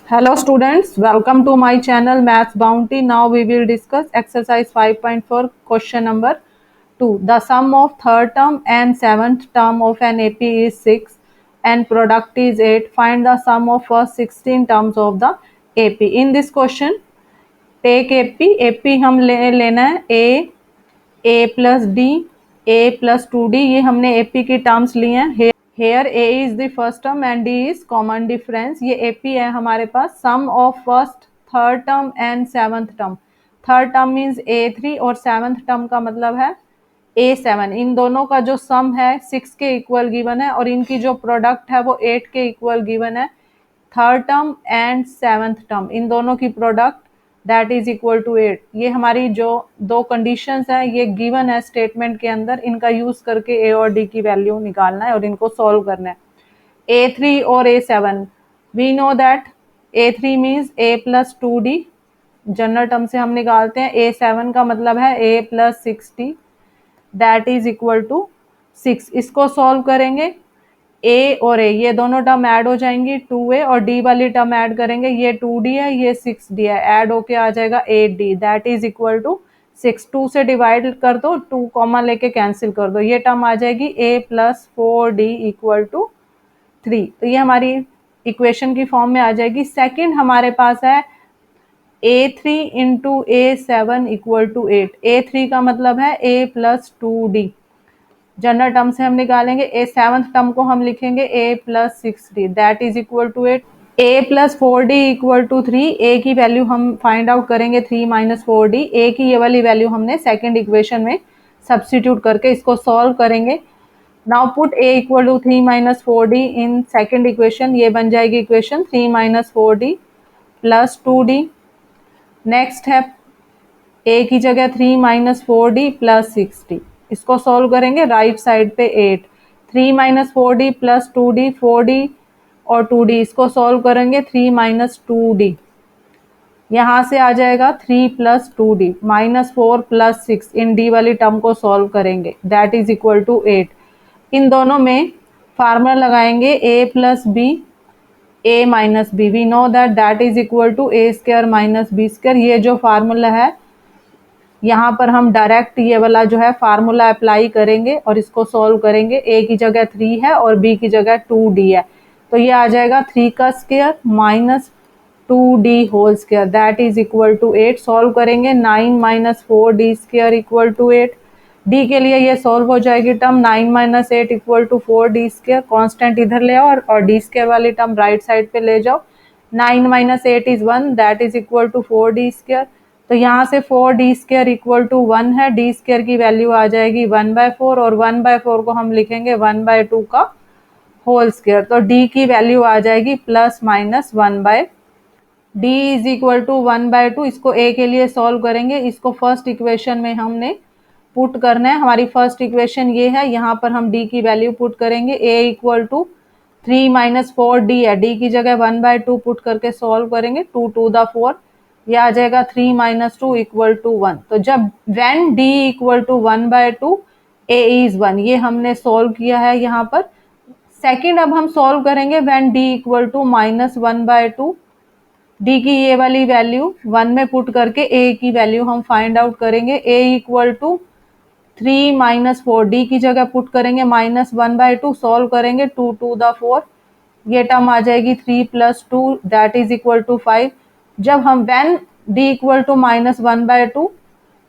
Hello students, welcome to my channel Maths Bounty. Now we will discuss exercise 5.4 question number 2. The sum of third term and seventh term of an AP is 6 and product is 8. Find the sum of first 16 terms of the AP. In this question, take AP. AP हम लेना है A plus D, A plus 2D. ये हमने AP की terms लिए हैं. Here A is the first term and D is common difference. ये AP है हमारे पास. Sum of first, third term and seventh term. Third term means A3 और seventh term का मतलब है A7. इन दोनों का जो सम है 6 के इक्वल गिवन है और इनकी जो प्रोडक्ट है वो 8 के इक्वल गिवन है. Third term and seventh term इन दोनों की product that is equal to 8. ये हमारी जो दो कंडीशंस हैं ये गिवन है स्टेटमेंट के अंदर. इनका यूज करके ए और डी की वैल्यू निकालना है और इनको सॉल्व करना है. A3 और A7 we know that A3 means A plus 2D. General term से हम निकालते हैं. A7 का मतलब है A plus 6D that is equal to 6. इसको सॉल्व करेंगे. ए और ए ये दोनों टर्म ऐड हो जाएंगी 2A और डी वाली टर्म ऐड करेंगे. ये 2D है ये 6D है. ऐड होके आ जाएगा 8D that is equal to 6. 2 से डिवाइड कर दो 2 कॉमा लेके कैंसिल कर दो. ये टर्म आ जाएगी A plus 4D equal to 3. तो ये हमारी इक्वेशन की फॉर्म में आ जाएगी. सेकेंड हमारे पास है A3 into A7 equal to 8. A3 का मतलब है A plus 2D. General term से हम निकालेंगे. ए सेवंथ टर्म को हम लिखेंगे A plus 6D that is equal to 8. A plus 4D equal to 3. A की वैल्यू हम फाइंड आउट करेंगे 3 माइनस 4D. ए की ये वाली वैल्यू हमने सेकेंड इक्वेशन में सब्सटीट्यूट करके इसको सॉल्व करेंगे. Now put A equal to 3 minus 4D in second equation. ये बन जाएगी equation 3 minus 4D plus 2D. Next है A की जगह 3 माइनस 4D प्लस 6D. इसको सॉल्व करेंगे. राइट साइड पे 8. 3 minus 4D plus 2D 4D और 2D इसको सॉल्व करेंगे. 3 माइनस 2D यहाँ से आ जाएगा 3 प्लस 2D माइनस 4 प्लस 6. इन D वाली टर्म को सॉल्व करेंगे दैट इज इक्वल टू 8. इन दोनों में फार्मूला लगाएंगे A plus B A minus B. We know that that is equal to A square minus B square. ये जो फार्मूला है यहाँ पर हम डायरेक्ट ये वाला जो है फार्मूला अप्लाई करेंगे और इसको सॉल्व करेंगे. A की जगह 3 है और B की जगह 2D है तो ये आ जाएगा 3 का square minus 2D whole square that is equal to 8. Solve करेंगे. 9 minus 4D square equal to 8. D के लिए ये सॉल्व हो जाएगी term 9 minus 8 equal to 4D square. Constant इधर ले आओ और D स्क्वायर वाली टर्म राइट साइड पे ले जाओ. 9 minus 8 is 1 that is equal to 4D square. तो यहाँ से 4D स्क्वायर इक्वल टू 1 है. D स्क्वायर की वैल्यू आ जाएगी 1/4 और 1/4 को हम लिखेंगे 1/2 का होल स्क्वायर. तो D की वैल्यू आ जाएगी plus minus 1/2. D is equal to 1/2. इसको A के लिए सॉल्व करेंगे. इसको फर्स्ट इक्वेशन में हमने पुट करना है. हमारी फर्स्ट इक्वेशन ये है. यहाँ पर हम D की वैल्यू पुट करेंगे. A equal to 3 minus 4D है. D की जगह 1/2 पुट करके सॉल्व करेंगे. 2 टू द 4 ये आ जाएगा 3 माइनस 2 इक्वल टू 1. तो जब when D equal to 1/2 A is 1 ये हमने सॉल्व किया है यहाँ पर. सेकेंड अब हम सॉल्व करेंगे when D equal to minus 1/2. D की ये वाली वैल्यू 1 में पुट करके A की वैल्यू हम फाइंड आउट करेंगे. A equal to 3 minus 4 D की जगह पुट करेंगे माइनस 1/2. सॉल्व करेंगे 2 टू द 4 ये टर्म आ जाएगी 3 plus 2 that is equal to 5. जब हम when D equal to minus 1/2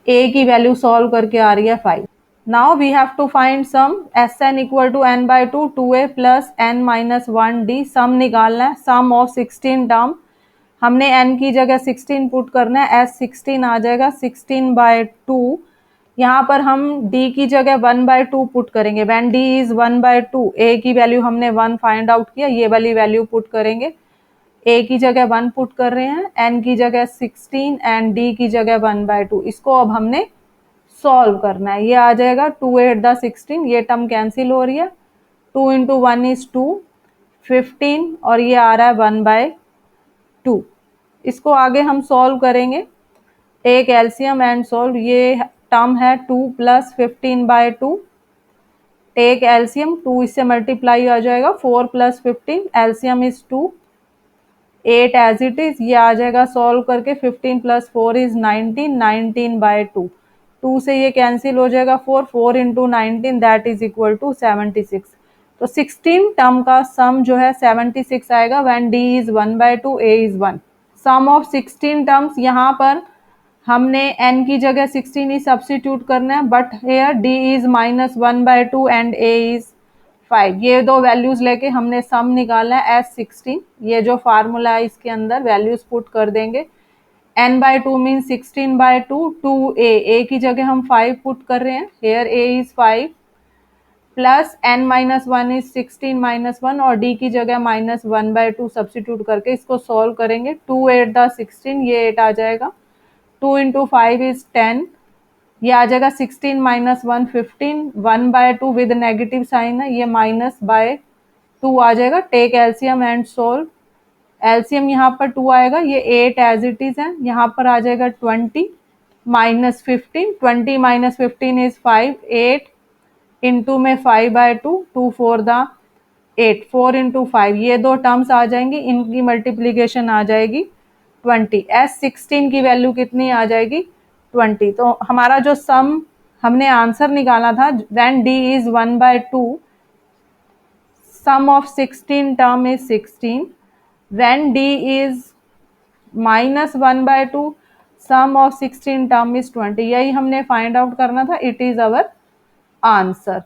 A की वैल्यू सॉल्व करके आ रही है 5. Now we have to find sum. Sn equal to n/2 2A plus n minus 1D. Sum निकालना है. Sum of 16 term. हमने n की जगह 16 पुट करना है. S16 आ जाएगा 16/2. यहाँ पर हम D की जगह 1/2 पुट करेंगे. when D इज 1/2 A की वैल्यू हमने 1 फाइंड आउट किया. ये वाली वैल्यू पुट करेंगे. A की जगह 1 पुट कर रहे हैं. N की जगह 16 एंड D की जगह 1/2. इसको अब हमने सॉल्व करना है. ये आ जाएगा 2 8 द 16. ये टर्म कैंसिल हो रही है. 2 इंटू 1 इज 2 15 और ये आ रहा है 1/2. इसको आगे हम सॉल्व करेंगे. Take LCM and solve. ये टर्म है 2 प्लस 15/2. टेक एलसीएम 2 इससे मल्टीप्लाई आ जाएगा 4 plus 15. LCM is 2. 8 as it is, ये आ जाएगा सॉल्व करके 15 + 4 इज 19, 19/2, 2 से ये कैंसिल हो जाएगा, 4 4 into 19 that is equal to 76। तो 16 टर्म का सम जो है 76 आएगा when D is 1/2, A is 1। Sum of 16 terms, यहाँ पर हमने n की जगह 16 ही सब्सिट्यूट करना है, but here d is -1/2 and a is 5। ये दो वैल्यूज लेके हमने सम निकालना है एज 16। ये जो फार्मूला है इसके अंदर वैल्यूज पुट कर देंगे। n/2 मीन 16/2, 2a की जगह हम 5 पुट कर रहे हैं, here a is 5 plus n-1 is 16 - 1 और d की जगह -1/2 सब्सिट्यूट करके इसको सॉल्व करेंगे। 2 8 द 16, ये 8 आ जाएगा। 2 इंटू 5 इज 10, ये आ जाएगा 16 - 1 15, 1/2 विद नेगेटिव साइन है, ये -/2 आ जाएगा। Take LCM and solve. LCM यहाँ पर 2 आएगा, ये 8 एज इट इज है, यहाँ पर आ जाएगा 20 -15, 20 - 15 इज 5, 8 इंटू में 5/2, 2 4 द 8, 4 इंटू 5, ये दो टर्म्स आ जाएंगी, इनकी मल्टीप्लीकेशन आ जाएगी 20। S16 की वैल्यू कितनी आ जाएगी 20। तो हमारा जो सम हमने आंसर निकाला था when d is 1/2, sum of 16 term is 16, when d is -1/2, sum of 16 term is 20। यही हमने फाइंड आउट करना था। It is our answer.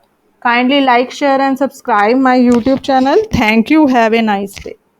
Kindly like, share and subscribe my YouTube channel. Thank you. Have a nice day.